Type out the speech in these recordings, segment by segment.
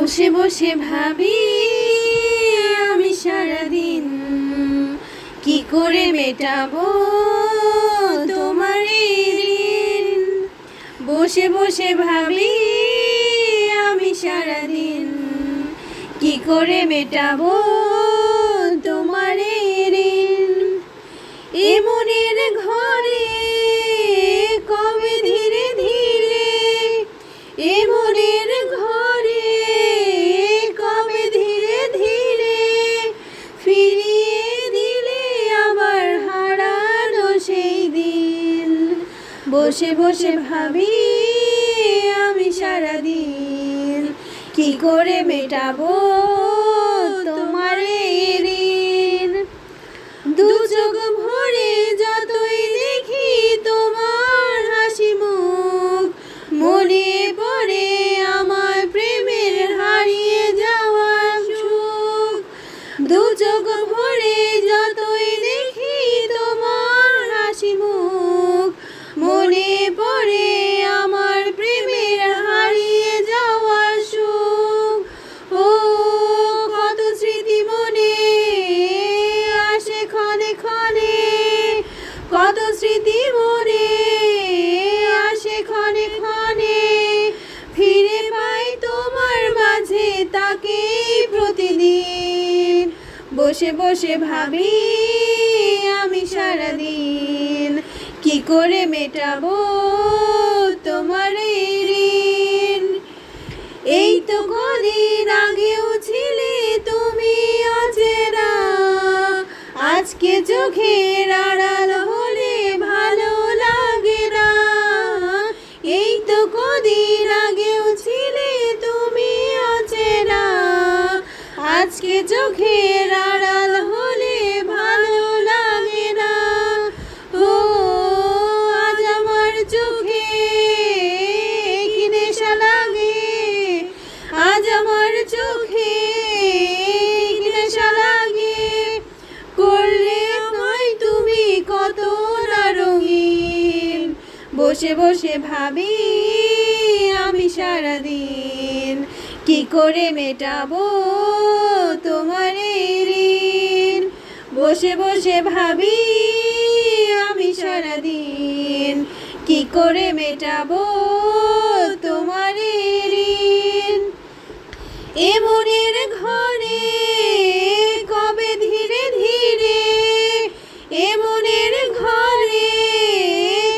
বসে বসে ভাবি আমি সারাদিন কি করে মেটাবো তোমার এই ঋণ। বসে বসে ভাবি আমি সারাদিন কি করে মেটাবো তোমার এই ঋণ। এ মনের ঘরে কবে ধীরে ধীরে, এ মনের ঘরে কবে ধীরে ধীরে ফিরিয়ে দিলে আবার হারানো সেই দিন। বসে বসে ভাবি আমি সারাদিন কি করে মেটাবো তোমার এই ঋণ। দু চোখ ভরে যতই দেখি তোমার হাসি মুখ, মনে পড়ে আমার প্রেমের হারিয়ে যাওয়া সুখ। দু চোখ ভরে যতই দেখি তোমার হাসি মুখ, মনে পড়ে আমার প্রেমের হারিয়ে যাওয়া সুখ। ও কত স্মৃতি মনে আসে ক্ষণে ক্ষণে, কত স্মৃতি মনে আসে ক্ষণে ক্ষণে, ফিরে পাই তোমার মাঝে তাকেই প্রতিদিন। বসে বসে ভাবি আমি সারাদিন কি করে মেটাবো তোমার এই ঋণ। এই তো কদিন আগেও ছিলে তুমি অচেনা, আজকে চোখের আড়াল হলে ভালো লাগে না। এই তো কদিন আগেও ছিলে তুমি অচেনা, আজকে চোখের আড়াল হলে ভালো লাগে না। ও আজ আমার চোখে কি নেশা লাগে, আজ আমার চোখে কি নেশা লাগে, করলে আমায় তুমি কত না রঙিন। বসে বসে ভাবি আমি সারাদিন কি করে মেটাবো তোমার এই ঋণ। বসে বসে ভাবি আমি সারাদিন কি করে মেটাবো তোমার এই ঋণ। এ মনের ঘরে কবে ধীরে ধীরে, এ মনের ঘরে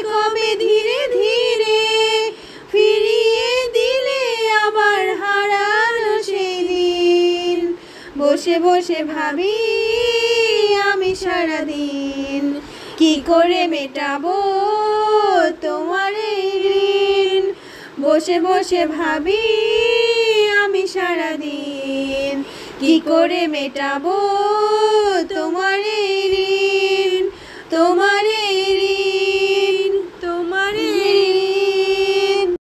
কবে ধীরে ধীরে ফিরিয়ে দিলে আবার হারানো সেই দিন। বসে বসে ভাবি আমি সারাদিন কি করে মেটাবো তোমার এই ঋণ। বসে বসে ভাবি আমি সারাদিন কি করে মেটাবো তোমার